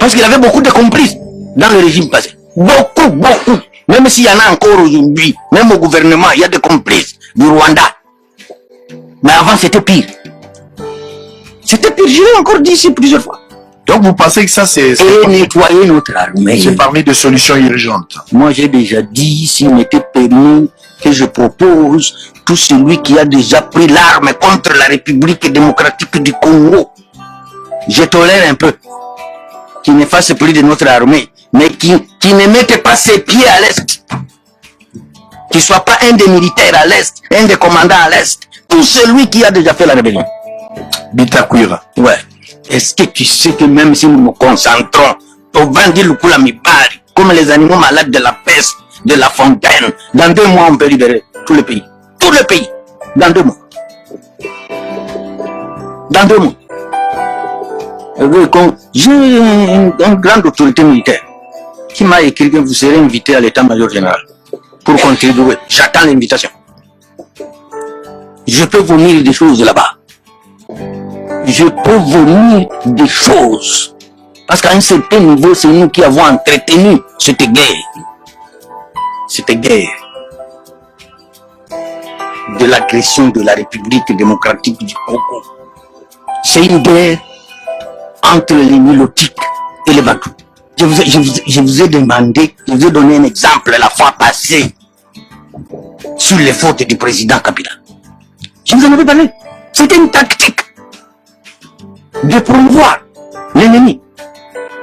Parce qu'il avait beaucoup de complices dans le régime passé. Beaucoup. Même s'il y en a encore aujourd'hui, même au gouvernement, il y a des complices du Rwanda. Mais avant, c'était pire. C'était pire, je l'ai encore dit ici plusieurs fois. Donc vous pensez que ça c'est... Et nettoyer notre armée. C'est parmi des solutions urgentes. Moi j'ai déjà dit, s'il m'était permis, que je propose tout celui qui a déjà pris l'arme contre la République démocratique du Congo. Je tolère un peu. Qui ne fasse plus de notre armée, mais qui ne mette pas ses pieds à l'Est. Qui ne soit pas un des militaires à l'Est, un des commandants à l'Est. Tout celui qui a déjà fait la rébellion. Bitakwira. Ouais. Est-ce que tu sais que même si nous nous concentrons au Vandi Lukula Mibari, comme les animaux malades de la peste, de la fontaine, dans 2 mois on peut libérer tout le pays. Tout le pays. Dans 2 mois. Dans 2 mois. J'ai une grande autorité militaire qui m'a écrit que vous serez invité à l'état-major général pour contribuer. J'attends l'invitation. Je peux vomir des choses là-bas. Je peux vomir des choses. Parce qu'à un certain niveau, c'est nous qui avons entretenu cette guerre. Cette guerre de l'agression de la République démocratique du Congo. C'est une guerre entre les Nilotiques et les Bantous. Je vous ai demandé, je vous ai donné un exemple la fois passée sur les fautes du président Kabila. Je vous en avais parlé. C'était une tactique de promouvoir l'ennemi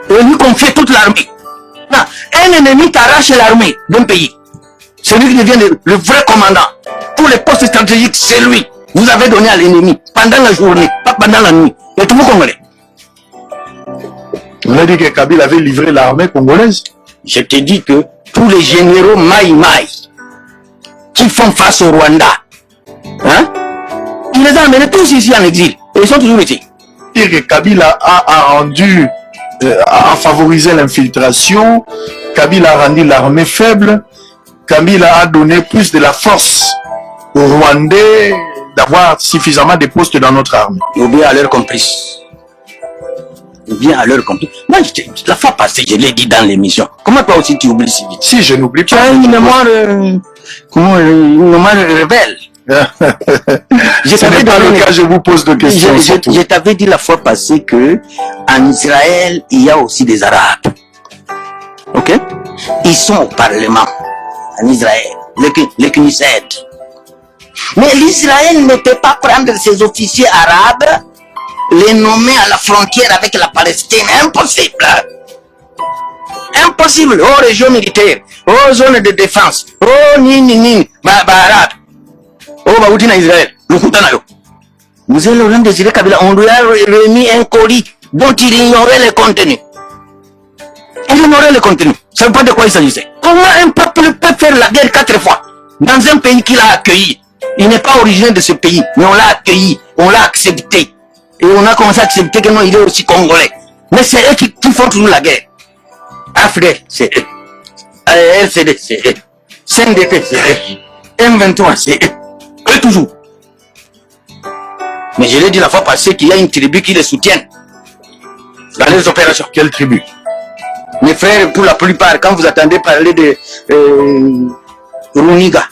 et lui confier toute l'armée. Un ennemi t'arrache l'armée d'un pays. Celui qui devient le vrai commandant. Pour les postes stratégiques, c'est lui. Vous avez donné à l'ennemi pendant la journée, pas pendant la nuit. Et tout le monde congolais. On a dit que Kabila avait livré l'armée congolaise. Je te dis que tous les généraux Maï qui font face au Rwanda, hein, il les a amenés tous ici en exil. Et ils sont toujours ici. Dire que Kabila a favorisé l'infiltration, Kabila a rendu l'armée faible, Kabila a donné plus de la force aux Rwandais d'avoir suffisamment de postes dans notre armée. Ou bien à leur complice. Ou bien à leur complice. Moi, la fois passée, je l'ai dit dans l'émission. Comment toi aussi tu oublies si vite? Si, je n'oublie pas. Tu as une mémoire, une mémoire rebelle. Je vous pose des questions. Je t'avais dit la fois passée que en Israël, il y a aussi des Arabes. Ok? Ils sont au Parlement. En Israël. Le Knesset. Mais l'Israël ne peut pas prendre ses officiers arabes, les nommer à la frontière avec la Palestine. Impossible. Impossible. Oh, région militaire. Oh, zone de défense. Oh, arabe. Oh, Baoutina Israël. Vous êtes Laurent Désiré Kabila. On lui a remis un colis dont il ignorait le contenu. Il ignorait le contenu. Ça ne veut pas de quoi il s'agissait. Comment un peuple peut faire la guerre 4 fois dans un pays qu'il a accueilli? Il n'est pas originaire de ce pays, mais on l'a accueilli, on l'a accepté. Et on a commencé à accepter que non, il est aussi congolais. Mais c'est eux qui font toujours la guerre. AFDEL, c'est eux. LCD, c'est eux. CNDP, c'est eux. M23, c'est eux. Eux toujours. Mais je l'ai dit la fois passée qu'il y a une tribu qui les soutient dans les opérations. Quelle tribu? Mes frères, pour la plupart, quand vous attendez parler de Runiga,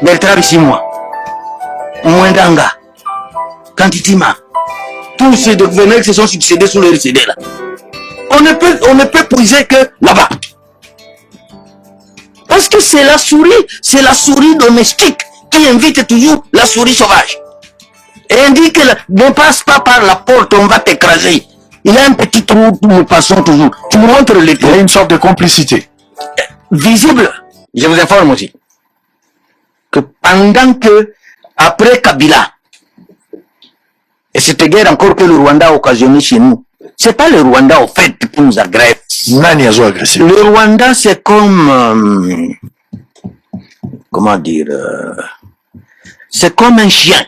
Bertrand Bisimwa, Mwendanga, Kantitima, tous ces gouverneurs qui se sont succédés sous le RCD là. On ne peut puiser que là-bas. Parce que c'est la souris domestique qui invite toujours la souris sauvage. Et elle dit que ne passe pas par la porte, on va t'écraser. Il y a un petit trou, nous passons toujours. Tu me montres les trous. Il y a une sorte de complicité. Visible. Je vous informe aussi que pendant que, après Kabila, et cette guerre encore que le Rwanda a occasionné chez nous, c'est pas le Rwanda au fait qui nous agresse. Le Rwanda c'est comme, comment dire, c'est comme un chien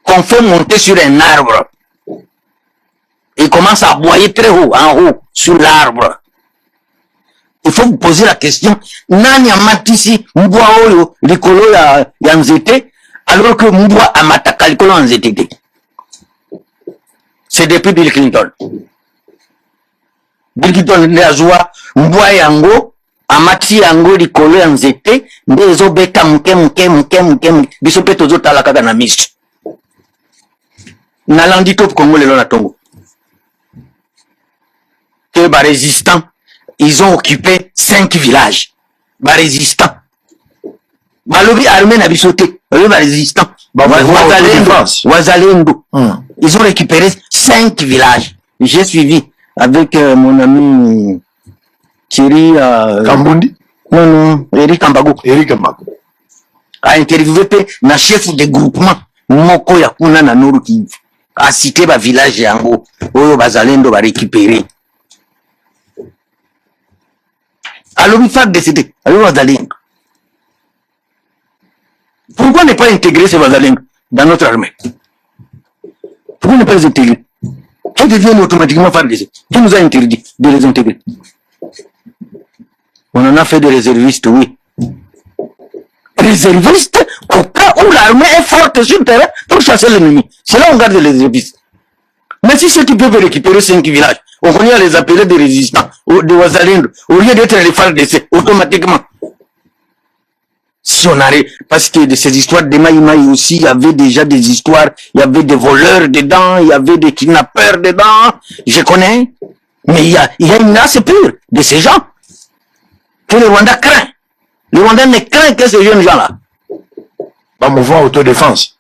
qu'on fait monter sur un arbre. Il commence à aboyer très haut, en haut, sur l'arbre. Il faut vous poser la question, nani amatisi mbwa oyo likolo ya nzete alors que mbwa amataka likolo ya nzete. c'est depuis Bill Clinton. Bill Clinton nde azwa mbwa yango amati yango likolo ya nzete nde ezobeta muke biso mpe tozotala kaka na miso. Nalandi top Congo lelo na tongo que les résistants ils ont occupé 5 villages. Les résistants balobi armée na bisoté les résistants Wazalendo ils ont récupéré 5 villages. J'ai suivi avec mon ami Thierry Kambundi non Eric Kambago a interviewé na chef de groupement moko ya kuna na Nord Kivu a cité ba village yango oyo bazalendo ba récupérer. Alors il faut décider. Alors bazalendo. Pourquoi ne pas intégrer ces bazalendo dans notre armée? Pourquoi ne pas les intégrer? Qui deviennent automatiquement faire des... Qui nous a interdit de les intégrer? On en a fait des réservistes, oui. Réservistes au cas où l'armée est forte sur le terrain pour chasser l'ennemi. C'est là où on garde les réservistes. Mais si ceux qui peuvent récupérer 5 villages, on connaît à les appeler des résistants, des Wazalendo, au lieu d'être les phares d'essai, automatiquement. Si on arrive, parce que de ces histoires de Maïmaï aussi, il y avait déjà des histoires, il y avait des voleurs dedans, il y avait des kidnappeurs dedans, je connais. Mais il y a une race pure de ces gens que le Rwanda craint. Le Rwanda ne craint que ces jeunes gens-là. Pas mouvement autodéfense.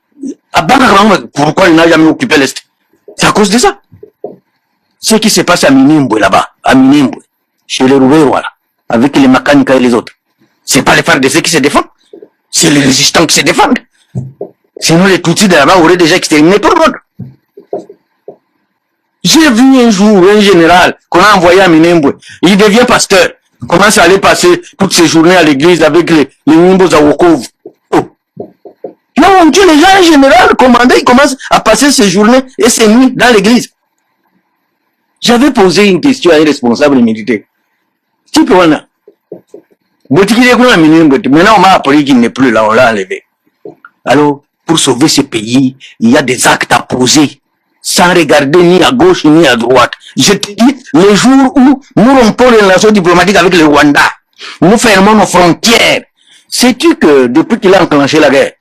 Pourquoi il n'a jamais occupé l'Est? C'est à cause de ça. Ce qui se passe à Minimbo là-bas, à Minimbo, chez les Roubaix, voilà, avec les Makanika et les autres. C'est pas les phares de ceux qui se défendent. C'est les résistants qui se défendent. Sinon les Tutsis de là-bas auraient déjà exterminé tout le monde. J'ai vu un jour un général qu'on a envoyé à Minimbo. Il devient pasteur. Commence à aller passer toutes ses journées à l'église avec les Nimbos à Wokov. Oh. Non, on tue les gens, un général commandé, il commence à passer ses journées et ses nuits dans l'église. J'avais posé une question à un responsable militaire. Tu peux voir. Maintenant, on m'a appris qu'il n'est plus là, on l'a enlevé. Alors, pour sauver ce pays, il y a des actes à poser, sans regarder ni à gauche ni à droite. Je te dis, les jours où nous rompons les relations diplomatiques avec le Rwanda, nous fermons nos frontières. Sais-tu que depuis qu'il a enclenché la guerre,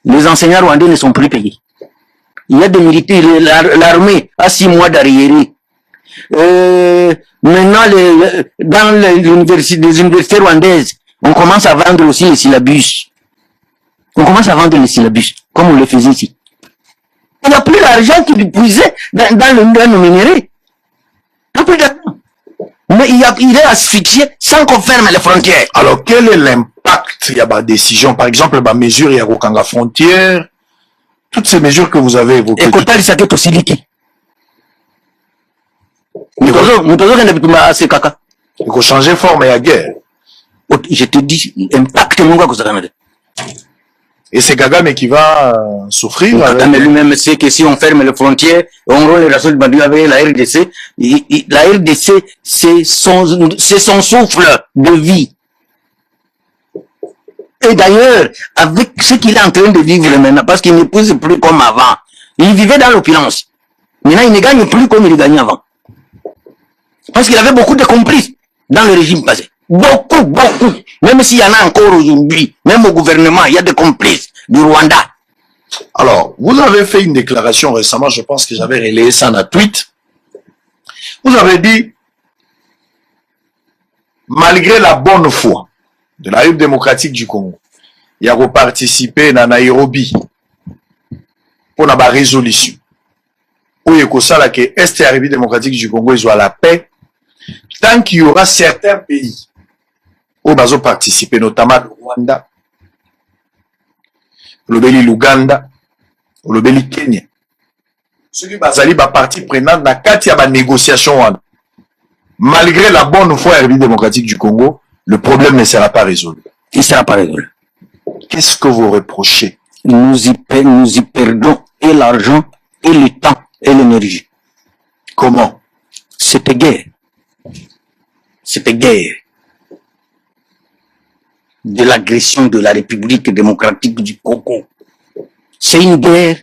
les enseignants rwandais ne sont plus payés. Il y a des militaires, l'armée a 6 mois d'arriéré. Maintenant, dans les universités rwandaises, on commence à vendre aussi les syllabus. On commence à vendre les syllabus, comme on le faisait ici. Il n'a plus l'argent qu'il puisait dans le minerai. Il n'a plus d'argent. Mais il est asphyxié sans qu'on ferme les frontières. Alors, quel est l'impact? Il y a des décisions, par exemple, des mesures, il y a Rokanga frontière, toutes ces mesures que vous avez évoquées. Et quand il s'agit aussi liquide. Il faut changer forme et à guerre. Je te dis, impact mon gars. Et c'est Kagame qui va souffrir. Kagame lui-même sait que si on ferme les frontières, on rompt les relations avec la RDC. La RDC, c'est son souffle de vie. Et d'ailleurs, avec ce qu'il est en train de vivre maintenant, parce qu'il n'épouse plus comme avant, il vivait dans l'opulence. Maintenant, il ne gagne plus comme il gagnait avant. Parce qu'il avait beaucoup de complices dans le régime passé. Beaucoup. Même s'il y en a encore aujourd'hui, même au gouvernement, il y a des complices du Rwanda. Alors, vous avez fait une déclaration récemment, je pense que j'avais relayé ça dans un tweet. Vous avez dit, malgré la bonne foi de la République démocratique du Congo, il y a participé à Nairobi pour la résolution. Où il y a que Est et la République démocratique du Congo, ils ont la paix. Tant qu'il y aura certains pays où ils vont participer, notamment le Rwanda, l'Ouganda, le Kenya. Ceux qui vont partie prenante dans la négociation. Malgré la bonne foi de la République démocratique du Congo, le problème ne sera pas résolu. Il ne sera pas résolu. Qu'est-ce que vous reprochez? Nous y perdons et l'argent, et le temps, et l'énergie. Comment? C'était guerre. C'était guerre de l'agression de la République démocratique du Congo. C'est une guerre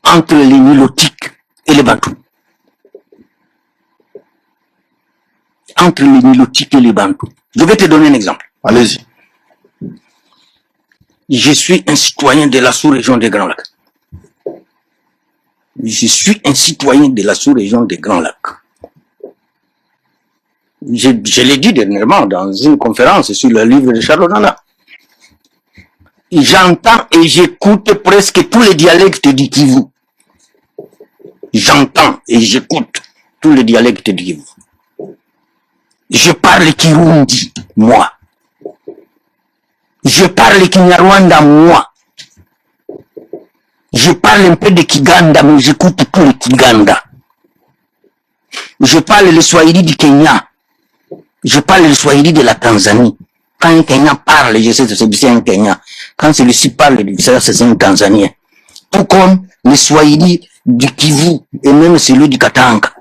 entre les Nilotiques et les Bantous. Entre les Nilotiques et les Bantous. Je vais te donner un exemple. Allez-y. Je suis un citoyen de la sous-région des Grands Lacs. Je suis un citoyen de la sous-région des Grands Lacs. Je l'ai dit dernièrement dans une conférence sur le livre de Charles Nana. J'entends et j'écoute presque tous les dialectes du Kivu. J'entends et j'écoute tous les dialectes du Kivu. Je parle Kirundi, moi. Je parle Kinyarwanda, moi. Je parle un peu de Kiganda, mais j'écoute tous les Kiganda. Je parle le Swahili du Kenya. Je parle le Swahili de la Tanzanie. Quand un Kenyan parle, je sais que c'est un Kenyan. Quand celui-ci parle, c'est un Tanzanien. Tout comme le Swahili du Kivu et même celui du Katanga.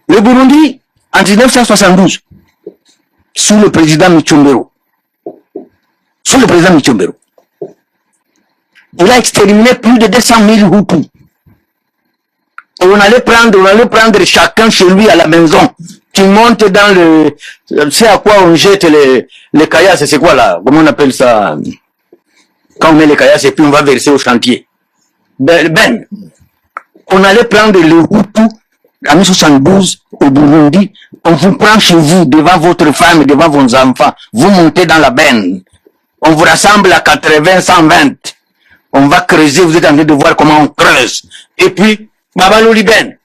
Le Burundi, en 1972, sous le président Michombero, il a exterminé plus de 200 000 Hutus. Et on allait prendre chacun chez lui à la maison. Tu montes dans le... C'est à quoi on jette les caillasses, c'est quoi là? Comment on appelle ça? Quand on met les caillasses et puis on va verser au chantier. Ben. On allait prendre le Hutu en 1972 au Burundi. On vous prend chez vous, devant votre femme, devant vos enfants. Vous montez dans la benne. On vous rassemble à 80, 120. On va creuser, vous êtes en train de voir comment on creuse. Et puis, Babalo Liben,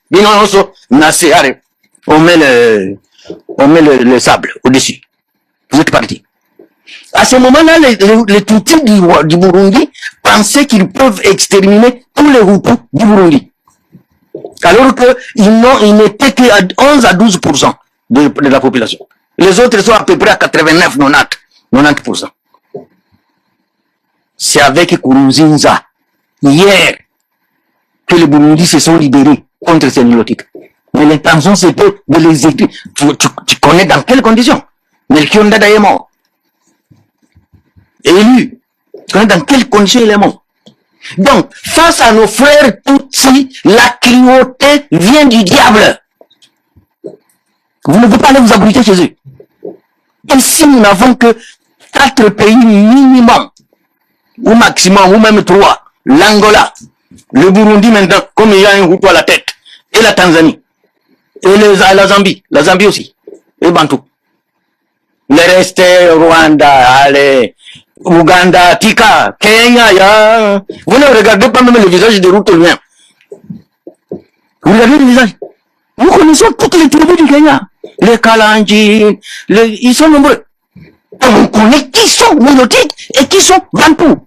on met le sable au-dessus. Vous êtes parti. À ce moment-là, les Tutsis du Burundi pensaient qu'ils peuvent exterminer tous les Hutus du Burundi. Alors qu'ils n'étaient qu'à 11 à 12% de la population. Les autres sont à peu près à 89, 90%. C'est avec Kourouzinza, hier, que les Burundis se sont libérés contre ces Nilotiques. Mais l'intention, c'était de les aider. Tu connais dans quelles conditions? Melchior Ndada est mort. Élu. Tu connais dans quelles conditions il est mort? Donc, face à nos frères Tutsis, la cruauté vient du diable. Vous ne pouvez pas aller vous abriter chez eux. Ici, nous n'avons que 4 pays minimum, ou maximum, ou même 3. L'Angola, le Burundi maintenant, comme il y a un Hutu à la tête, et la Tanzanie, et la Zambie aussi, et Bantou. Le reste, Rwanda, allez, Ouganda, Tika, Kenya, vous ne regardez pas même le visage de Ruto-Lien. Vous regardez le visage. Nous connaissons toutes les tribus du Kenya. Les Kalanji, ils sont nombreux. On connaît qui sont Nilotiques et qui sont Bantou.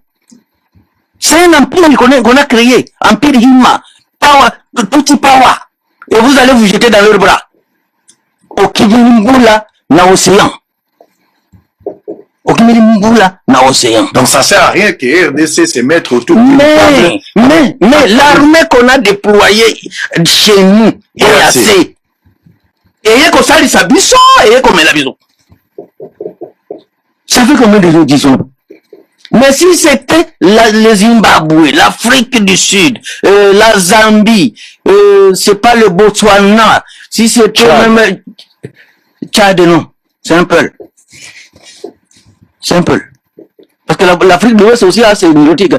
C'est un empire qu'on a créé. Empire Hima, Pawa, Tutsi Pawa. Et vous allez vous jeter dans leurs bras. Au Kibimboula, na océan. Au Kibimboula, na océan. Donc ça sert à rien que RDC se mette autour mais l'armée qu'on a déployée chez nous est assez. Et comme ça, il s'habille, et comme elle habille. Ça fait combien de jours, disons? Mais si c'était le Zimbabwe, l'Afrique du Sud, la Zambie, c'est pas le Botswana, si c'était même... Tchad, non, simple. Parce que l'Afrique de l'Ouest aussi, c'est nilotique.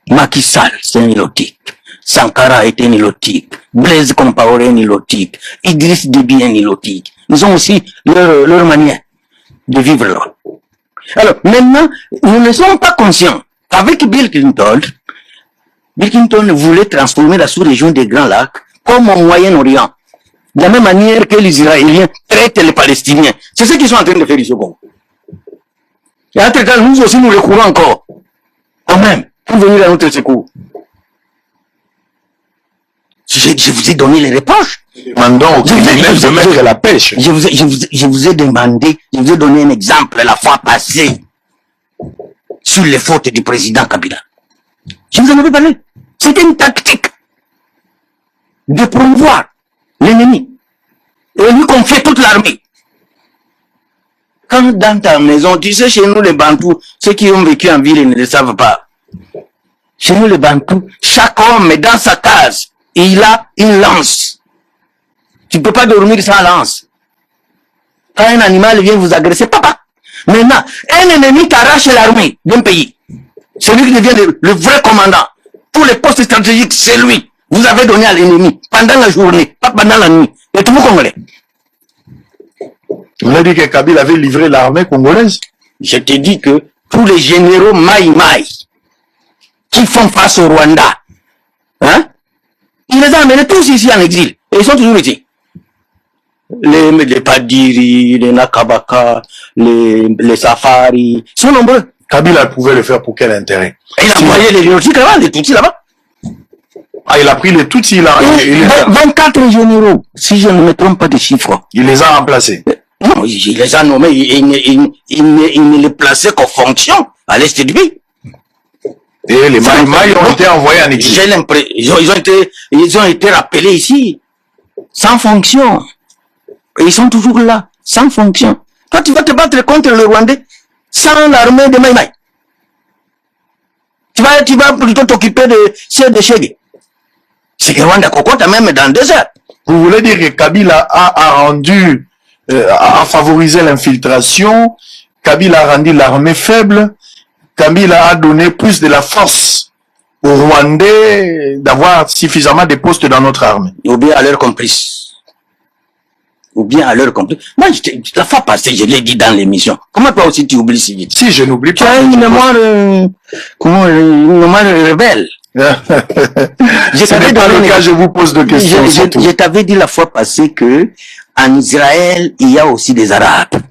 Macky Sall, c'est nilotique. Sankara était nilotique. Blaise Compaoré nilotique. Idriss Déby est nilotique. Ils ont aussi leur manière de vivre là. Alors, maintenant, nous ne sommes pas conscients qu'avec Bill Clinton voulait transformer la sous-région des Grands Lacs comme au Moyen-Orient. De la même manière que les Israéliens traitent les Palestiniens. C'est ce qu'ils sont en train de faire ici au Congo. Et entre-temps, nous aussi, nous recourons encore, quand même, pour venir à notre secours. Je vous ai donné les réponses. Demandons de mettre la pêche. Je vous ai demandé, je vous ai donné un exemple la fois passée sur les fautes du président Kabila. Je vous en avais parlé. C'était une tactique de promouvoir l'ennemi et lui confier toute l'armée. Quand dans ta maison, tu sais, chez nous les Bantous, ceux qui ont vécu en ville, ils ne le savent pas. Chez nous, les Bantous, chaque homme est dans sa case. Et il a une lance. Tu ne peux pas dormir sans lance. Quand un animal vient vous agresser, papa. Maintenant, un ennemi t'arrache l'armée d'un pays. Celui qui devient le vrai commandant. Pour les postes stratégiques, c'est lui. Vous avez donné à l'ennemi pendant la journée, pas pendant la nuit. Et tout vous Congolais. Vous avez dit que Kabila avait livré l'armée congolaise? Je te dis que tous les généraux Maï qui font face au Rwanda, hein, il les a amenés tous ici en exil. Et ils sont toujours ici. Les Padiri, les Nakabaka, les Safari, ils sont nombreux. Kabila pouvait le faire pour quel intérêt? Et il a envoyé les Tutsis là-bas, les Tutsis là-bas. Ah, il a pris les Tutsis là. 24 généraux, si je ne me trompe pas de chiffres. Il les a remplacés. Non, il les a nommés, il ne les plaçait qu'en fonction à l'est du pays. Et les Maï ont été envoyés en exil. J'ai l'impression, ils ont été rappelés ici, sans fonction. Et ils sont toujours là, sans fonction. Toi, tu vas te battre contre le Rwandais sans l'armée de Maï. Tu vas plutôt t'occuper de ceux de Chege. C'est que Rwanda cocotte même dans le désert. Vous voulez dire que Kabila a favorisé l'infiltration, Kabila a rendu l'armée faible, Kabila a donné plus de la force aux Rwandais d'avoir suffisamment de postes dans notre armée. Ou bien à leur complice. Ou bien à leur complice. Moi, la fois passée, je l'ai dit dans l'émission. Comment toi aussi tu oublies si vite? Si, je n'oublie pas. Tu as une mémoire, une mémoire rebelle. Je t'avais dans le cas, je vous pose deux questions. Je t'avais dit la fois passée que en Israël, il y a aussi des Arabes.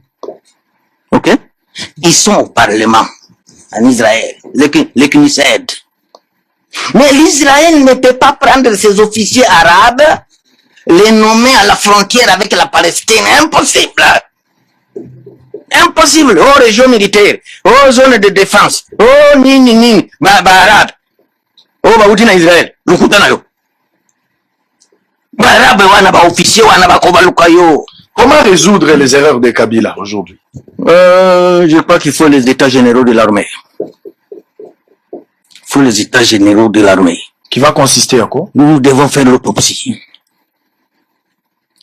Ok? Ils sont au Parlement. En Israël. Les Knesset. Mais l'Israël ne peut pas prendre ses officiers arabes, les nommer à la frontière avec la Palestine. Impossible. Impossible. Oh, région militaire. Oh, zone de défense. Oh, ni. Arabe. Oh, bauti na Israël. Lukutana yo. Arabe wana ba officier wana ba kobaluka yo. Comment résoudre les erreurs de Kabila aujourd'hui? Je crois qu'il faut les états généraux de l'armée. Il faut les états généraux de l'armée. Qui va consister à quoi? Nous devons faire l'autopsie.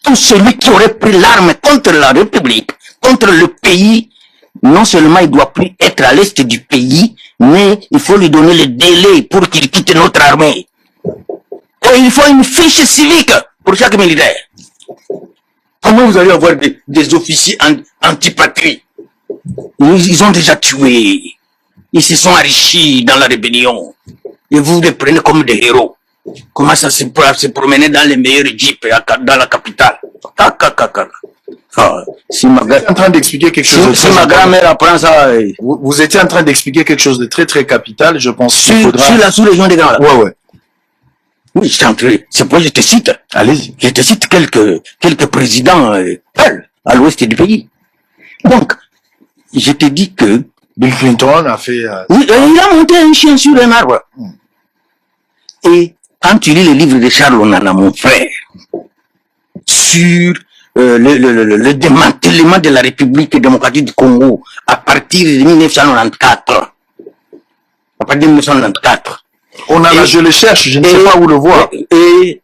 Tout celui qui aurait pris l'arme contre la République, contre le pays, non seulement il doit plus être à l'est du pays, mais il faut lui donner le délai pour qu'il quitte notre armée. Et il faut une fiche civique pour chaque militaire. Comment vous allez avoir des officiers antipatrie? Ils ont déjà tué. Ils se sont enrichis dans la rébellion. Et vous les prenez comme des héros. Comment ça se promener dans les meilleurs jeeps dans la capitale? Si vous étiez en train d'expliquer quelque chose de si ma grand-mère apprend ça... Vous étiez en train d'expliquer quelque chose de très très capital, je pense qu'il faudra... Sur la sous-région des Grands Lacs. Ouais. Oui, c'est pourquoi je te cite. Allez-y. Je te cite quelques présidents à l'ouest du pays. Donc, je te dis que... Bill Clinton a fait... Oui, il a monté un chien sur un arbre. Et quand tu lis le livre de Charles Onana, mon frère, sur le démantèlement de la République démocratique du Congo à partir de 1994. À partir de 1994. Je le cherche, je ne sais pas où le voir. Et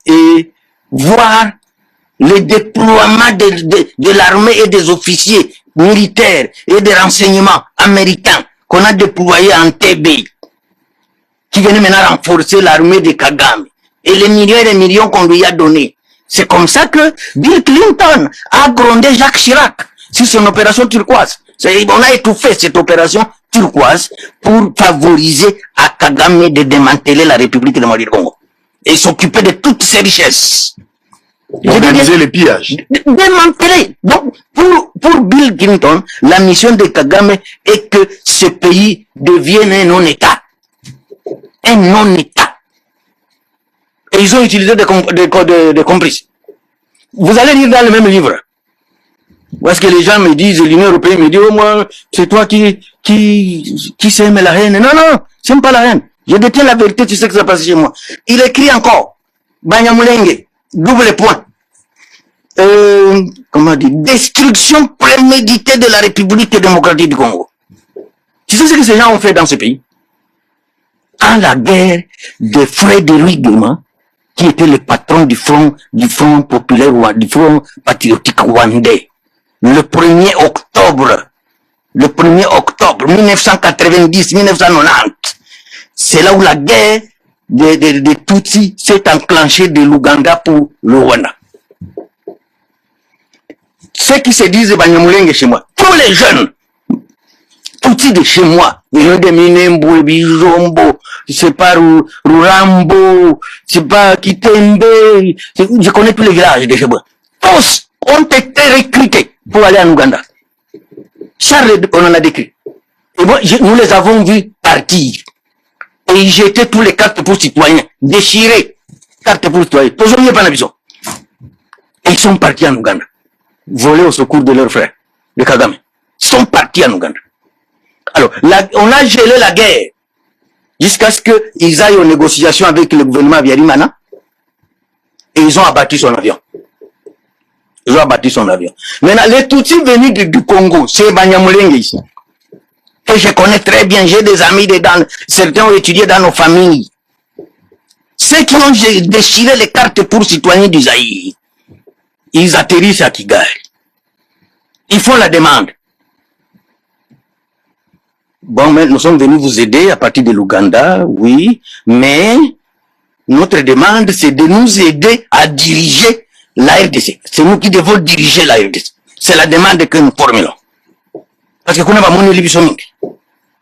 voir le déploiement de l'armée et des officiers militaires et des renseignements américains qu'on a déployés en TB, qui venaient maintenant renforcer l'armée de Kagame, et les millions et les millions qu'on lui a donnés. C'est comme ça que Bill Clinton a grondé Jacques Chirac sur son opération turquoise. On a étouffé cette opération turquoise pour favoriser à Kagame de démanteler la République démocratique du Congo et s'occuper de toutes ses richesses. Organiser les pillages. Démanteler. Donc, pour Bill Clinton, la mission de Kagame est que ce pays devienne un non-État. Un non-État. Et ils ont utilisé des complices. Vous allez lire dans le même livre. Parce que les gens me disent, l'Union européenne me dit, oh moi, c'est toi qui sème la haine. Non, c'est pas la haine. Je détiens la vérité, tu sais que ça passe chez moi. Il écrit encore, Banyamulenge, double point. Comment dire, destruction préméditée de la République démocratique du Congo. Tu sais ce que ces gens ont fait dans ce pays? à la guerre de Frédéric Guéma, qui était le patron du front populaire, du front patriotique rwandais. Le 1er octobre 1990-1990, c'est là où la guerre des Tutsis s'est enclenchée de l'Ouganda pour le Rwanda. Ceux qui se disent Banyamulenge chez moi, tous les jeunes, Tutsis de chez moi, de Minembo, Bijombo, c'est pas Rurambo, c'est pas Kitembe, je connais tous les villages de chez moi. Tous ont été recrutés pour aller en Ouganda. Charles, on en a décrit. Et bon, nous les avons vus partir. Et ils jetaient tous les cartes pour citoyens, déchirés, cartes pour citoyens. Toujours mieux pas la vision. Et ils sont partis en Ouganda. Volés au secours de leurs frères, de Kagame. Ils sont partis en Ouganda. Alors, on a gelé la guerre jusqu'à ce qu'ils aillent aux négociations avec le gouvernement Habyarimana et ils ont abattu son avion. Maintenant, les Tutsis venus du Congo, c'est Banyamulenge ici. Et je connais très bien, j'ai des amis dedans, certains ont étudié dans nos familles. Ceux qui ont déchiré les cartes pour citoyens du Zaïre, ils atterrissent à Kigali. Ils font la demande. Bon, mais nous sommes venus vous aider à partir de l'Ouganda, oui, mais notre demande, c'est de nous aider à diriger la RDC. C'est nous qui devons diriger la RDC. C'est la demande que nous formulons. Parce que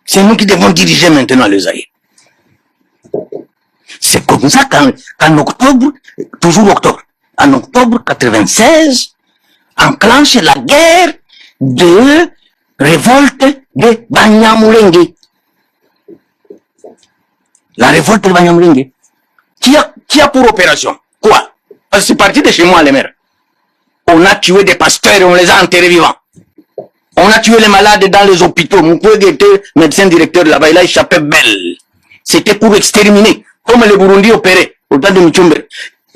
c'est nous qui devons diriger maintenant le Zaïre. C'est comme ça qu'en octobre, toujours octobre, en octobre 96, enclenche la guerre de révolte de Banyamulenge. La révolte de Banyamulenge. Qui a pour opération quoi? Parce que c'est parti de chez moi, les mères. On a tué des pasteurs et on les a enterrés vivants. On a tué les malades dans les hôpitaux. Mon collègue était médecin directeur là-bas, il a échappé belle. C'était pour exterminer, comme les Burundi opéraient au temps de Michumber.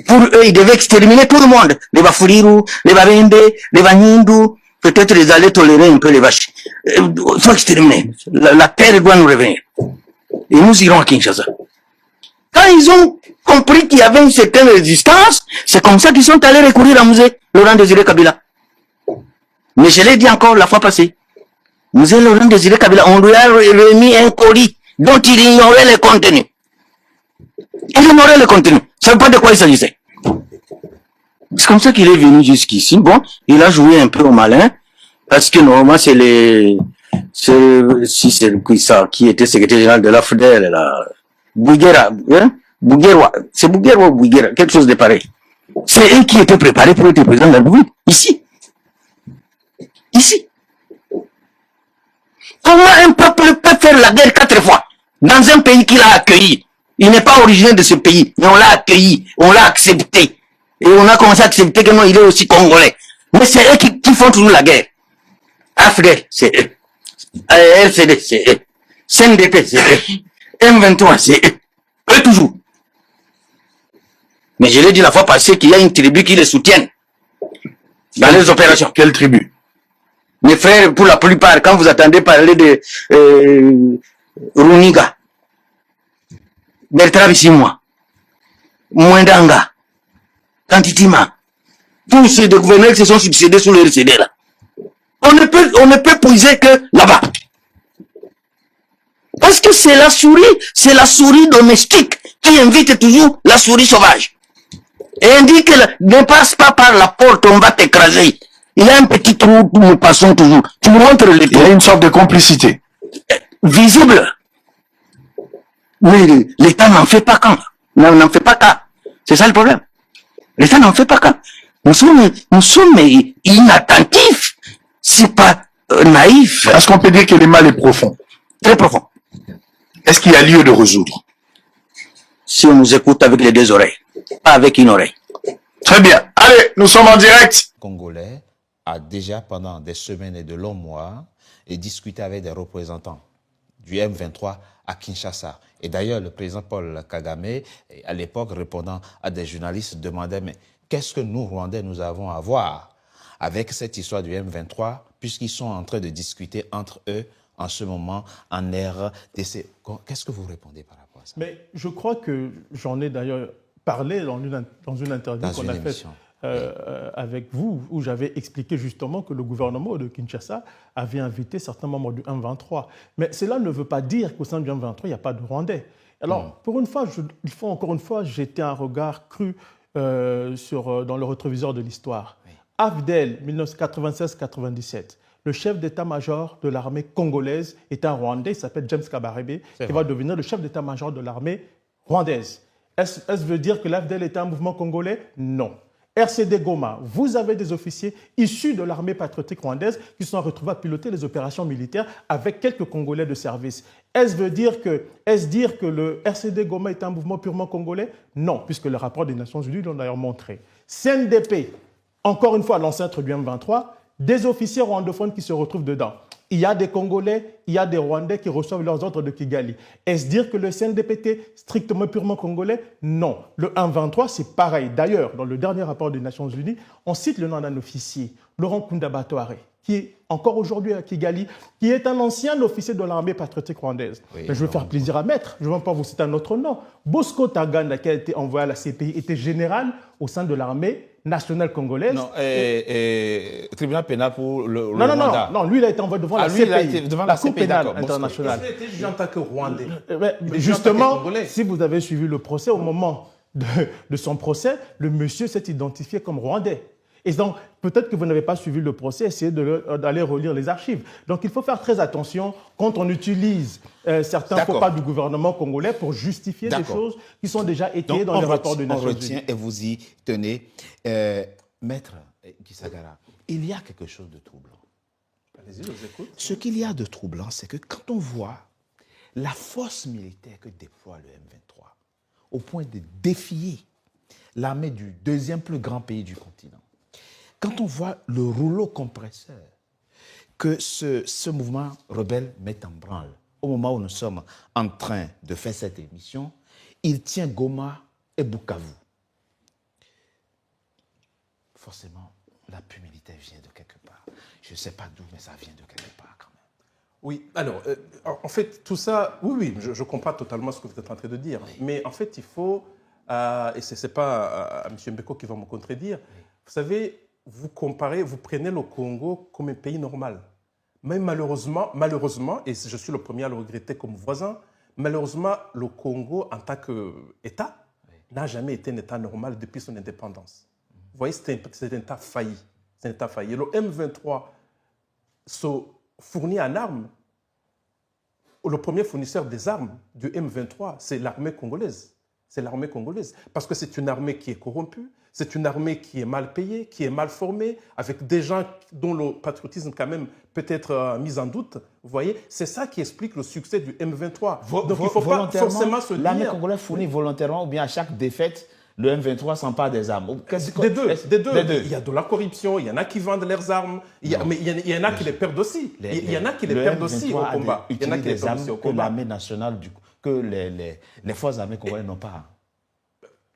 Pour eux, ils devaient exterminer tout le monde. Les Bafuriru, les Babembe, les Banyindu. Peut-être ils allaient tolérer un peu les vaches. Il faut exterminer. La terre doit nous revenir. Et nous irons à Kinshasa. Quand ils ont compris qu'il y avait une certaine résistance, c'est comme ça qu'ils sont allés recourir à Musée Laurent Désiré Kabila. Mais je l'ai dit encore la fois passée. Musée Laurent Désiré Kabila, on lui a remis un colis dont il ignorait le contenu. Il ignorait le contenu. Ça ne veut pas de quoi il s'agissait. C'est comme ça qu'il est venu jusqu'ici. Bon, il a joué un peu au malin, parce que normalement c'est qui était secrétaire général de l'AFDEL, là. Bouguera, hein? Bouguera, c'est Bouguera ou Bouguera, quelque chose de pareil. C'est eux qui étaient préparés pour être président de la République, ici. Ici. Comment un peuple peut faire la guerre 4 fois dans un pays qu'il a accueilli? Il n'est pas originaire de ce pays, mais on l'a accueilli, on l'a accepté. Et on a commencé à accepter que non, il est aussi congolais. Mais c'est eux qui font toujours la guerre. AFDEL, c'est eux. LCD, c'est eux. CNDP, c'est eux. M23, c'est eux. Eux toujours. Mais je l'ai dit la fois passée qu'il y a une tribu qui les soutienne dans les opérations. Quelle tribu? Mes frères, pour la plupart, quand vous attendez parler de Runiga, Bertrand Bissimois, Mwendanga, Kantitima, tous ces gouverneurs qui se sont succédés sous le RCD là. On ne peut puiser que là-bas. Parce que c'est la souris domestique qui invite toujours la souris sauvage. Et elle dit que ne passe pas par la porte, on va t'écraser. Il y a un petit trou où nous passons toujours. Tu me montres le trou. Il y a une sorte de complicité. Visible. Mais l'État n'en fait pas cas. N'en fait pas cas. C'est ça le problème. L'État n'en fait pas cas. Nous sommes inattentifs. C'est pas naïf. Est-ce qu'on peut dire que le mal est profond? Très profond. Est-ce qu'il y a lieu de résoudre? si on nous écoute avec les deux oreilles, pas avec une oreille. Très bien. Allez, nous sommes en direct. Congolais a déjà pendant des semaines et de longs mois discuté avec des représentants du M23 à Kinshasa. Et d'ailleurs, le président Paul Kagame, à l'époque, répondant à des journalistes, demandait « Mais qu'est-ce que nous, Rwandais, nous avons à voir avec cette histoire du M23 puisqu'ils sont en train de discuter entre eux en ce moment en RDC ?» Qu'est-ce que vous répondez par rapport à ça? quoi ça? Mais je crois que j'en ai d'ailleurs parlé dans une interview qu'on a faite avec vous, où j'avais expliqué justement que le gouvernement de Kinshasa avait invité certains membres du M23. Mais cela ne veut pas dire qu'au sein du M23, il n'y a pas de Rwandais. Alors, pour une fois, il faut encore une fois jeter un regard cru dans le rétroviseur de l'histoire. Oui. AFDEL, 1996-97, le chef d'état-major de l'armée congolaise est un Rwandais, il s'appelle James Kabarebe, qui va devenir le chef d'état-major de l'armée rwandaise. Est-ce veut dire que l'AFDEL est un mouvement congolais? Non. RCD Goma, vous avez des officiers issus de l'armée patriotique rwandaise qui sont retrouvés à piloter les opérations militaires avec quelques Congolais de service. Est-ce dire que le RCD Goma est un mouvement purement congolais? Non, puisque le rapport des Nations Unies l'ont d'ailleurs montré. CNDP, encore une fois l'ancêtre du M23, des officiers rwandophones qui se retrouvent dedans. Il y a des Congolais, il y a des Rwandais qui reçoivent leurs ordres de Kigali. Est-ce dire que le CNDP est strictement purement congolais? Non. Le 1-23, c'est pareil. D'ailleurs, dans le dernier rapport des Nations Unies, on cite le nom d'un officier, Laurent Kunda-Batware, qui est encore aujourd'hui à Kigali, qui est un ancien officier de l'armée patriotique rwandaise. Oui, mais je vais faire plaisir à Maître, je ne vais pas vous citer un autre nom. Bosco Taganda, qui a été envoyé à la CPI, était général au sein de l'armée nationale congolaise. Non, tribunal pénal pour le Rwanda. Non, lui, il a été envoyé devant la CPI, il a été devant la Cour CPI, pénale internationale. Il a été jugé en tant que Rwandais. Justement, si vous avez suivi le procès, au moment de son procès, le monsieur s'est identifié comme Rwandais. Et donc, peut-être que vous n'avez pas suivi le procès, essayez d'aller relire les archives. Donc, il faut faire très attention quand on utilise certains faux pas du gouvernement congolais pour justifier des choses qui sont déjà étayées dans les rapports de Nations Unies. On retient et vous y tenez. Maître Gisagara, il y a quelque chose de troublant. Allez-y, je vous écoute. Ce qu'il y a de troublant, c'est que quand on voit la force militaire que déploie le M23, au point de défier l'armée du deuxième plus grand pays du continent, quand on voit le rouleau compresseur que ce mouvement rebelle met en branle, au moment où nous sommes en train de faire cette émission, il tient Goma et Bukavu. Forcément, l'appui militaire vient de quelque part. Je ne sais pas d'où, mais ça vient de quelque part quand même. Oui, alors, en fait, tout ça, oui, je comprends totalement ce que vous êtes en train de dire. Oui. Mais en fait, il faut, et ce n'est pas M. Mbeko qui va me contredire, vous savez, vous prenez le Congo comme un pays normal. Mais malheureusement, et je suis le premier à le regretter comme voisin, malheureusement, le Congo, en tant qu'État, n'a jamais été un État normal depuis son indépendance. Vous voyez, c'est un État failli. C'est un État failli. Et le M23 se fournit en armes. Le premier fournisseur des armes du M23, c'est l'armée congolaise. C'est l'armée congolaise. Parce que c'est une armée qui est corrompue, c'est une armée qui est mal payée, qui est mal formée, avec des gens dont le patriotisme quand même peut être mis en doute. Vous voyez, c'est ça qui explique le succès du M23. Donc il ne faut pas forcément se dire... L'armée congolaise fournit volontairement ou bien à chaque défaite, le M23 s'empare des armes. Des deux. Il y a de la corruption, il y en a qui vendent leurs armes, mais il y en a qui les perdent aussi. Il y en a qui les perdent aussi au combat. Il y en a qui les perdent aussi au combat. Que l'armée nationale, que les forces armées congolaises n'ont pas.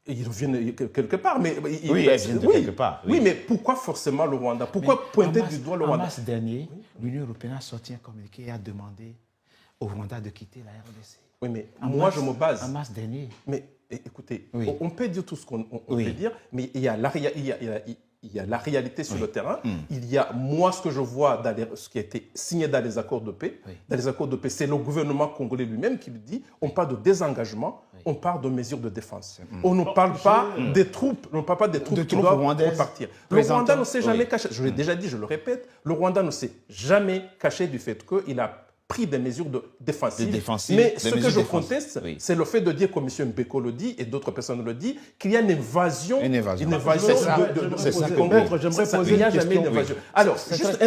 Ils reviennent quelque part, mais... Oui, ils viennent de quelque part. Oui, mais pourquoi forcément le Rwanda? Pourquoi pointer du doigt le Rwanda? En mars dernier, l'Union européenne a sorti un communiqué et a demandé au Rwanda de quitter la RDC. Oui, mais moi, je me base... En mars dernier. Mais écoutez, on peut dire tout ce qu'on peut dire, mais il y a la réalité sur le terrain. Il y a, moi, ce que je vois, ce qui a été signé dans les accords de paix. Dans les accords de paix, c'est le gouvernement congolais lui-même qui le dit. On parle de désengagement, on parle de mesures de défense. On ne parle pas des troupes, on ne parle pas des troupes qui doivent repartir. Le Rwanda ne s'est jamais caché, je l'ai déjà dit, je le répète, le Rwanda ne s'est jamais caché du fait qu'il a pris des mesures défensives. Mais ce que je conteste, c'est le fait de dire, comme M. Mbeko le dit et d'autres personnes le disent, qu'il y a une évasion. C'est ça que j'aimerais poser. Il n'y a jamais une évasion. Alors, juste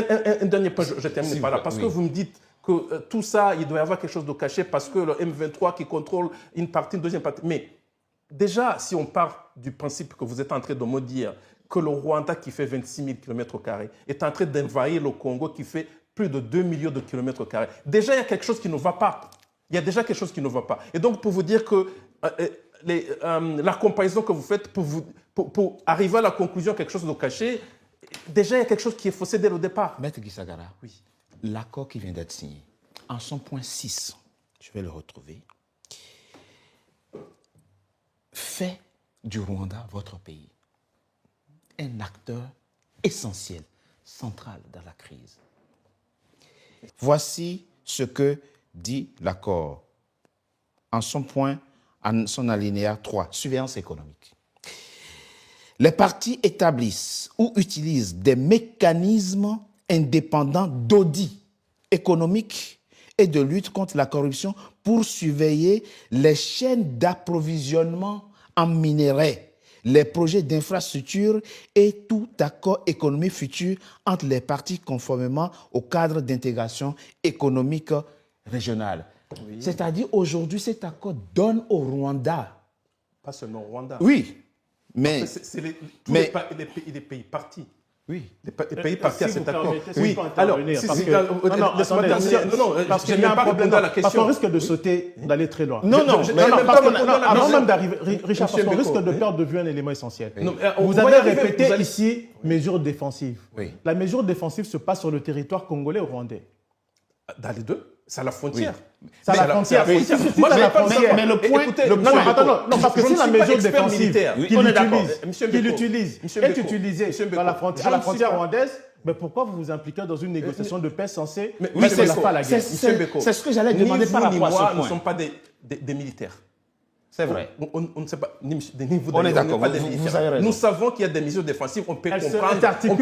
un dernier point, je termine par là, parce que vous me dites que tout ça, il doit y avoir quelque chose de caché parce que le M23 qui contrôle une partie, une deuxième partie. Mais déjà, si on part du principe que vous êtes en train de me dire que le Rwanda qui fait 26 000 km² est en train d'envahir le Congo qui fait plus de 2 millions de kilomètres carrés. Déjà, il y a quelque chose qui ne va pas. Il y a déjà quelque chose qui ne va pas. Et donc, pour vous dire que la comparaison que vous faites pour arriver à la conclusion quelque chose de caché, déjà, il y a quelque chose qui est faussé dès le départ. Maître Gisagara, oui. L'accord qui vient d'être signé, en son point 6, je vais le retrouver, du Rwanda, votre pays, un acteur essentiel, central dans la crise. Voici ce que dit l'accord en son point, en son alinéa 3, surveillance économique. Les parties établissent ou utilisent des mécanismes indépendants d'audit économique et de lutte contre la corruption pour surveiller les chaînes d'approvisionnement en minerais, les projets d'infrastructure et tout accord économique futur entre les parties conformément au cadre d'intégration économique régionale. Oui. C'est-à-dire aujourd'hui, cet accord donne au Rwanda. Pas seulement au Rwanda. Oui, mais... C'est les pays partis. Oui. Les pays partis à cet accord. Oui, alors, parce qu'il y a un problème dans la question. Parce qu'on risque de sauter, d'aller très loin. Avant même d'arriver, Richard, parce qu'on risque de perdre de vue un élément essentiel. Vous avez répété ici mesure défensive. La mesure défensive se passe sur le territoire congolais ou rwandais? Dans les deux. C'est à la frontière. C'est à la frontière. Mais le point... Non, parce que si la mesure défensive qu'il utilise est utilisée à la frontière rwandaise, mais pourquoi vous vous impliquez dans une négociation de paix censée mettre la fin à la guerre? C'est ce que j'allais demander par rapport à ce point. Nous ne sommes pas des militaires. C'est vrai. On ne sait pas, on est d'accord, vous avez raison. Nous savons qu'il y a des mesures défensives, on peut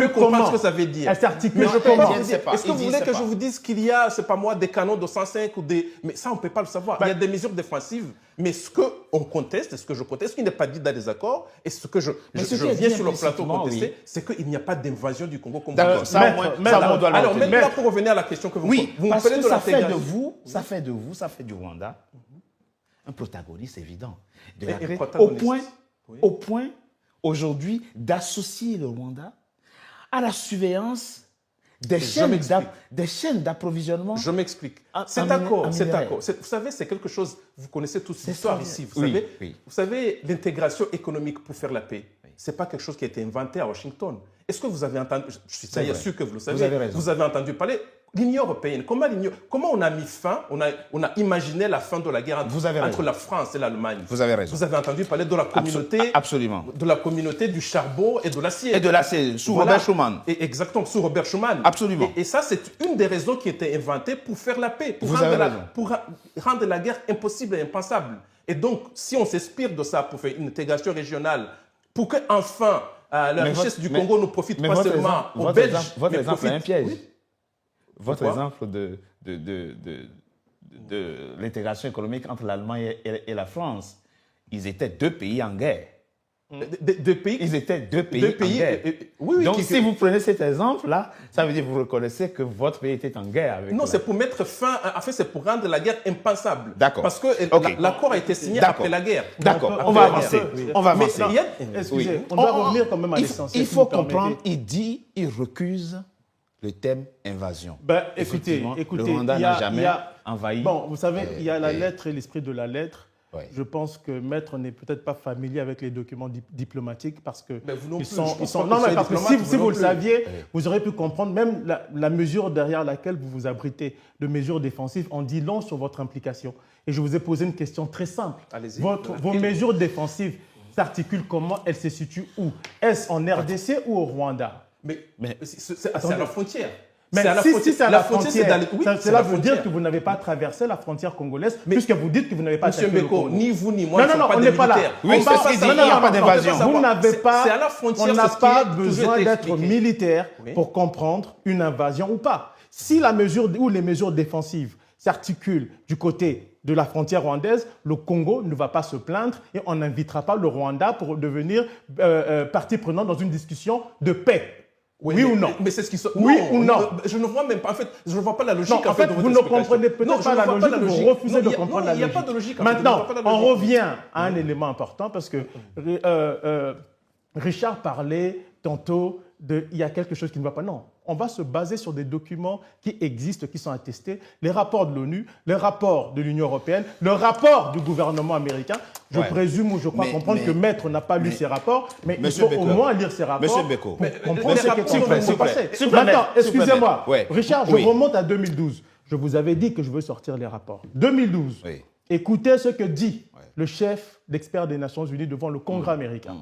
comprendre ce que ça veut dire. Elle s'articule comment? Est-ce que vous voulez que je vous dise qu'il y a, c'est pas moi, des canons de 105 ou des... Mais ça, on ne peut pas le savoir. Il y a des mesures défensives, mais ce qu'on conteste, ce que je conteste, ce qui n'est pas dit dans les accords, et ce que je viens sur le plateau contester, c'est qu'il n'y a pas d'invasion du Congo comme vous dites. Alors maintenant, pour revenir à la question que vous me posez, parce que ça fait de vous, ça fait du Rwanda un protagoniste évident. Au point, aujourd'hui, d'associer le Rwanda à la surveillance des chaînes d'approvisionnement. Je m'explique. Cet accord, vous savez, c'est quelque chose, vous connaissez tous l'histoire ici. Vous savez, l'intégration économique pour faire la paix, ce n'est pas quelque chose qui a été inventé à Washington. Est-ce que vous avez entendu, je suis sûr que vous le savez, vous avez entendu parler, l'Union européenne, comment on a mis fin, on a imaginé la fin de la guerre entre la France et l'Allemagne. Vous avez raison. Vous avez entendu parler de la communauté, absolument. De la communauté du charbon et de l'acier. Et de l'acier, sous Robert Schuman. Exactement, sous Robert Schuman. Absolument. Et ça, c'est une des raisons qui était inventée pour faire la paix, pour rendre la guerre impossible et impensable. Et donc, si on s'inspire de ça pour faire une intégration régionale, pour que enfin la richesse du Congo ne profite pas seulement aux Belges. Votre exemple est un piège. Oui. Votre exemple de l'intégration économique entre l'Allemagne et la France, ils étaient deux pays en guerre. Ils étaient deux pays en guerre. Donc, si vous prenez cet exemple-là, ça veut dire que vous reconnaissez que votre pays était en guerre avec... Non, c'est pour mettre fin... En fait, c'est pour rendre la guerre impensable. D'accord. Parce que l'accord a été signé après la guerre. D'accord, on va avancer. On va avancer. Excusez, on doit revenir quand même à l'essentiel. Il faut comprendre, il recuse le thème invasion. Écoutez, le Rwanda n'a jamais envahi. Bon, vous savez, il y a la lettre et l'esprit de la lettre. Ouais. Je pense que Maître n'est peut-être pas familier avec les documents diplomatiques parce que si vous le saviez, vous auriez pu comprendre même la mesure derrière laquelle vous vous abritez de mesures défensives en dit long sur votre implication. Et je vous ai posé une question très simple. Vos mesures défensives s'articulent comment? Elles se situent où? Est-ce en RDC ou au Rwanda? Mais c'est à la frontière. Mais si c'est à la frontière, cela veut dire que vous n'avez pas traversé la frontière congolaise, puisque vous dites que vous n'avez pas attaqué le Congo. Ni vous ni moi ne sommes pas des militaires. Oui, c'est ce qu'il dit, il n'y a pas d'invasion. Vous n'avez pas, on n'a pas besoin d'être militaire pour comprendre une invasion ou pas. Si la mesure ou les mesures défensives s'articulent du côté de la frontière rwandaise, le Congo ne va pas se plaindre et on n'invitera pas le Rwanda pour devenir partie prenante dans une discussion de paix. Oui ou non? Mais c'est ce qui se... Oui ou non? Je ne vois même pas. En fait, je ne vois pas la logique. Non, en fait, vous ne comprenez peut-être pas la logique. Vous refusez de comprendre la logique. Il n'y a pas de logique. Maintenant, on revient à un élément important parce que Richard parlait tantôt il y a quelque chose qui ne va pas. Non, on va se baser sur des documents qui existent, qui sont attestés, les rapports de l'ONU, les rapports de l'Union européenne, le rapport du gouvernement américain. Je présume ou je crois comprendre que Maître n'a pas lu ces rapports, mais il faut au moins lire ces rapports pour comprendre ce qui est en train de se passer. Maintenant, excusez-moi, Richard, je remonte à 2012. Je vous avais dit que je veux sortir les rapports. 2012, Écoutez ce que dit le chef d'experts des Nations Unies devant le Congrès américain.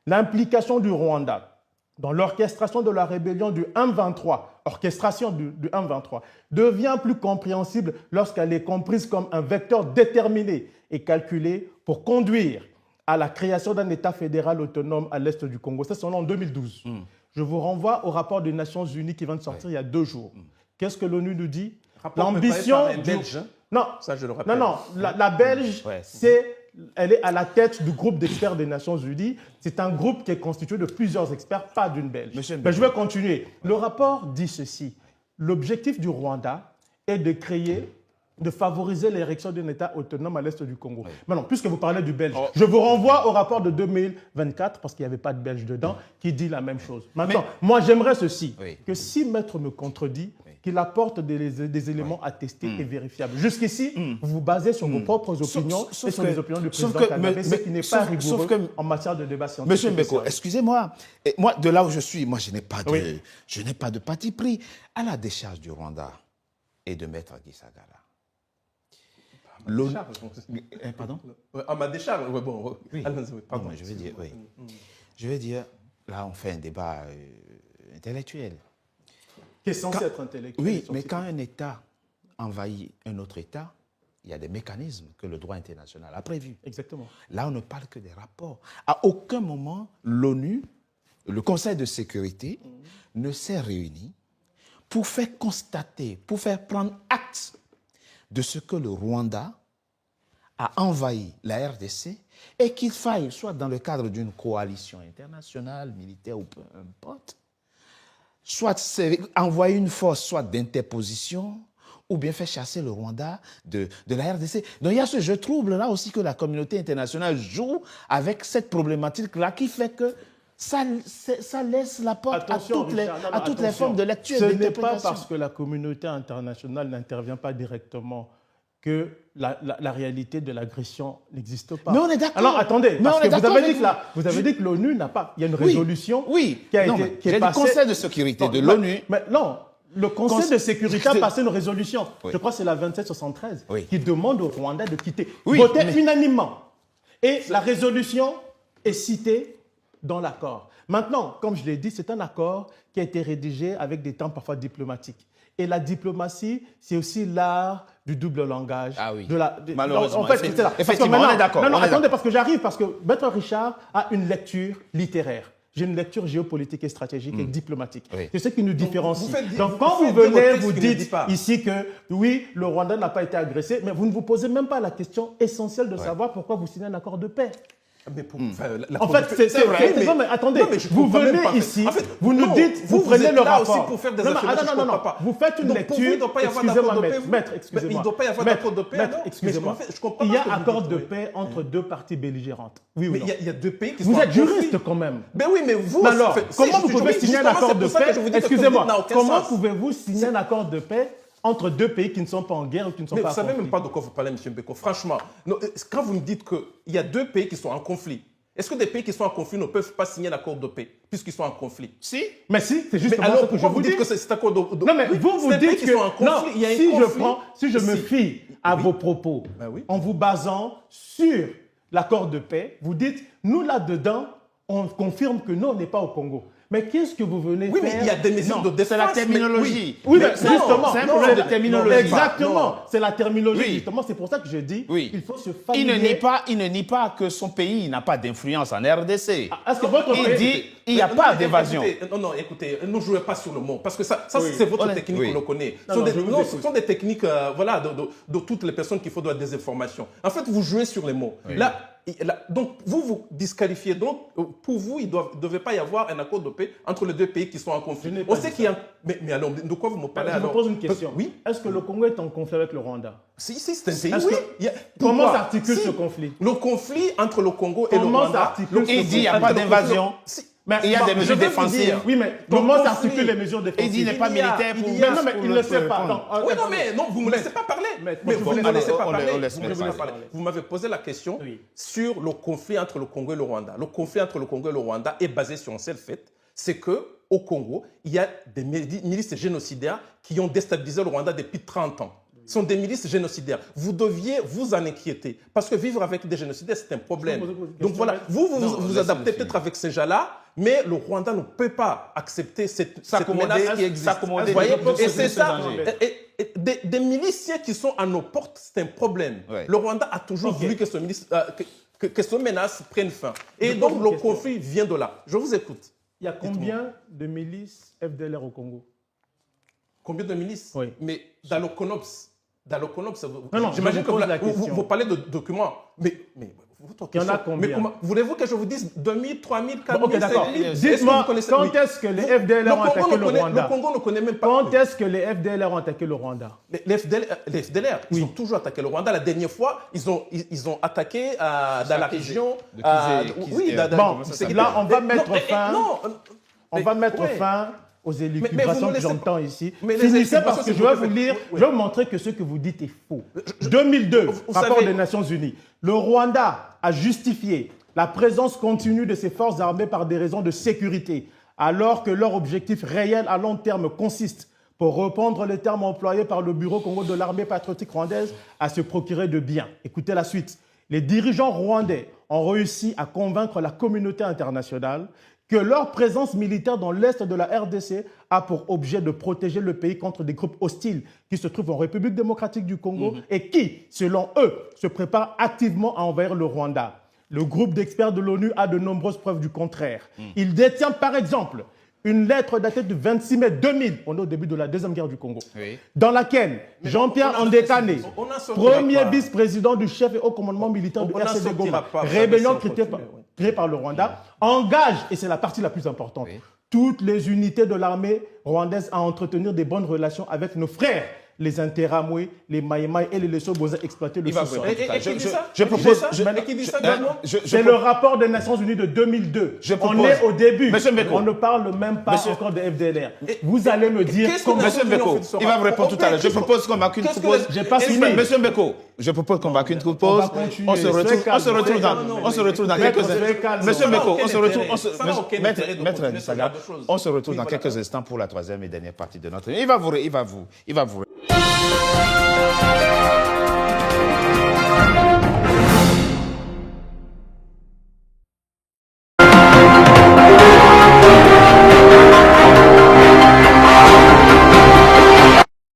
L'implication du Rwanda dans l'orchestration de la rébellion du M23, orchestration du M23, devient plus compréhensible lorsqu'elle est comprise comme un vecteur déterminé et calculé pour conduire à la création d'un État fédéral autonome à l'est du Congo. Ça, c'est en 2012. Je vous renvoie au rapport des Nations Unies qui vient de sortir il y a 2 jours. Qu'est-ce que l'ONU nous dit? L'ambition du... Belge. Non, ça je le rappelle. Non, la Belge, elle est à la tête du groupe d'experts des Nations Unies. C'est un groupe qui est constitué de plusieurs experts, pas d'une Belge. Mais je vais continuer. Le rapport dit ceci. L'objectif du Rwanda est de favoriser l'érection d'un État autonome à l'est du Congo. Maintenant, puisque vous parlez du Belge, je vous renvoie au rapport de 2024, parce qu'il n'y avait pas de Belge dedans, qui dit la même chose. Maintenant, moi j'aimerais ceci, que si Maître me contredit, qu'il apporte des éléments attestés et vérifiables. Jusqu'ici, vous vous basez sur vos propres opinions et sur les opinions du président Kagame, ce qui n'est pas rigoureux en matière de débat scientifique. Monsieur Mbeko, excusez-moi, moi, de là où je suis, moi, je n'ai pas de parti pris à la décharge du Rwanda et de Maître Gisagara. Pardon? À ma décharge, bon. Pardon, je vais dire, Je vais dire, là, on fait un débat intellectuel. Qui est censé être intellectuel. Oui, mais quand un État envahit un autre État, il y a des mécanismes que le droit international a prévus. Exactement. Là, on ne parle que des rapports. À aucun moment, l'ONU, le Conseil de sécurité, ne s'est réuni pour faire constater, pour faire prendre acte de ce que le Rwanda a envahi la RDC et qu'il faille, soit dans le cadre d'une coalition internationale, militaire ou peu importe, soit envoyer une force, soit d'interposition, ou bien faire chasser le Rwanda de la RDC. Donc il y a ce jeu trouble là aussi que la communauté internationale joue avec cette problématique-là qui fait que ça laisse la porte à toutes les formes de lecture. Ce n'est pas parce que la communauté internationale n'intervient pas directement que la réalité de l'agression n'existe pas. Mais on est d'accord. Alors attendez, parce que vous avez dit que l'ONU n'a pas... Il y a une résolution qui a été passée... Le Conseil de sécurité de l'ONU... Non, le Conseil de sécurité a passé une résolution, je crois que c'est la 2773, qui demande au Rwanda de quitter. Votée unanimement. Et la résolution est citée dans l'accord. Maintenant, comme je l'ai dit, c'est un accord qui a été rédigé avec des temps parfois diplomatiques. Et la diplomatie, c'est aussi l'art du double langage. Ah oui, malheureusement. En fait, effectivement, on est d'accord. Non, attendez, parce que j'arrive, parce que Maître Richard a une lecture littéraire. J'ai une lecture géopolitique et stratégique et diplomatique. C'est ce qui nous différencie. Donc, quand vous venez, vous dites ici que, oui, le Rwanda n'a pas été agressé, mais vous ne vous posez même pas la question essentielle de savoir pourquoi vous signez un accord de paix. Mais en fait, c'est vrai. Non, mais attendez, vous venez ici, vous nous dites, vous prenez le rapport. Aussi pour faire des affirmations. Non, vous faites une lecture. Excusez-moi, maître, excusez-moi. Il ne doit pas y avoir d'accord de paix. Excusez-moi. Il y a accord de paix entre 2 parties belligérantes. Oui, mais il y a 2 pays qui sont Vous êtes juriste quand même. Mais oui, mais vous... Alors, comment vous pouvez signer un accord de paix? Excusez-moi, comment pouvez-vous signer un accord de paix entre 2 pays qui ne sont pas en guerre ou qui ne sont pas en conflit? Vous ne savez même pas de quoi vous parlez, M. Mbeko. Franchement, quand vous me dites qu'il y a 2 pays qui sont en conflit, est-ce que des pays qui sont en conflit ne peuvent pas signer l'accord de paix puisqu'ils sont en conflit? Si. Mais si, c'est justement alors, ce que je vous dis. Que c'est cet accord de... Non, mais vous dites que... Non, si je me fie à vos propos, en vous basant sur l'accord de paix, vous dites, nous là-dedans, on confirme que nous, on n'est pas au Congo. Mais qu'est-ce que vous venez faire? Oui, mais il y a des mesures de défense. C'est la terminologie. Oui, mais justement. C'est un problème de terminologie. Exactement. C'est la terminologie, justement. C'est pour ça que je dis qu'il faut se familier. Il ne nie pas que son pays n'a pas d'influence en RDC. Est-ce que votre pays dit il n'y a pas d'évasion. Non, écoutez, ne jouez pas sur le mot. Parce que ça c'est votre technique, on le connaît. Ce sont des techniques de toutes les personnes qui font de la désinformation. En fait, vous jouez sur les mots. Donc, vous disqualifiez. Donc, pour vous, il ne devait pas y avoir un accord de paix entre les 2 pays qui sont en conflit. On sait qu'il y a... Mais alors, de quoi vous me parlez alors? Je vous pose une question. Oui. Est-ce que le Congo est en conflit avec le Rwanda? Si, c'est un pays, oui. Comment s'articule ce conflit? Le conflit entre le Congo et le Rwanda... Il dit qu'il n'y a pas d'invasion. Mais il y a des mesures défensives. Oui, mais comment s'articule les mesures défensives? Il dit qu'il n'est pas militaire pour... Non, mais il ne le sait pas. Oui, non, mais vous ne me laissez pas parler. Vous ne me laissez pas parler. Vous m'avez posé la question sur le conflit entre le Congo et le Rwanda. Le conflit entre le Congo et le Rwanda est basé sur un seul fait, c'est qu'au Congo, il y a des milices génocidaires qui ont déstabilisé le Rwanda depuis 30 ans. sont des milices génocidaires. Vous deviez vous en inquiéter. Parce que vivre avec des génocidaires, c'est un problème. Donc voilà, vous adaptez peut-être avec ces gens-là, mais le Rwanda ne peut pas accepter cette menace qui existe. Vous voyez, et c'est ça. Des miliciens qui sont à nos portes, c'est un problème. Ouais. Le Rwanda a toujours voulu que ce menace prenne fin. Et donc le conflit vient de là. Je vous écoute. Il y a combien de milices FDLR au Congo? Combien de milices? Oui. Mais dans le CONOPS, j'imagine que vous parlez de documents. Mais il y en a combien? Voulez-vous que je vous dise 2000, 3000, 4000? Ok, d'accord. Dites-moi, quand est-ce que les FDLR ont attaqué le Rwanda? Le Congo ne connaît même pas. Quand est-ce que les FDLR ont attaqué le Rwanda? Les FDLR, ils ont toujours attaqué le Rwanda. La dernière fois, ils ont attaqué dans la région. Oui, bon, là, on va mettre fin. On va mettre fin aux élucubrations que j'entends ici. Finissez parce que je vais vous lire, je vais vous montrer que ce que vous dites est faux. 2002, rapport des Nations Unies. Le Rwanda a justifié la présence continue de ses forces armées par des raisons de sécurité, alors que leur objectif réel à long terme consiste, pour reprendre les termes employés par le Bureau Congo de l'armée patriotique rwandaise, à se procurer de biens. Écoutez la suite. Les dirigeants rwandais ont réussi à convaincre la communauté internationale que leur présence militaire dans l'est de la RDC a pour objet de protéger le pays contre des groupes hostiles qui se trouvent en République démocratique du Congo et qui, selon eux, se préparent activement à envahir le Rwanda. Le groupe d'experts de l'ONU a de nombreuses preuves du contraire. Il détient par exemple une lettre datée du 26 mai 2000, on est au début de la Deuxième Guerre du Congo, dans laquelle Jean-Pierre Andekane, premier vice-président du chef et haut commandement militaire du RCD Goma, rébellion créée par le Rwanda, engage, et c'est la partie la plus importante, toutes les unités de l'armée rwandaise à entretenir des bonnes relations avec nos frères, les Interamwe, les Maïmaï et les Lesotho exploiter le sous-sol. Je propose... C'est le rapport des Nations Unies de 2002. On est au début. On ne parle même pas encore de FDLR. Vous allez me dire... Monsieur Mbeko, il va me répondre tout à l'heure. Je propose qu'on marque une pause. Monsieur Mbeko, je propose qu'on marque une pause. On se retrouve dans quelques instants. Monsieur Mbeko, on se retrouve... Maître Nisaga, on se retrouve dans quelques instants pour la troisième et dernière partie de notre... Il va vous...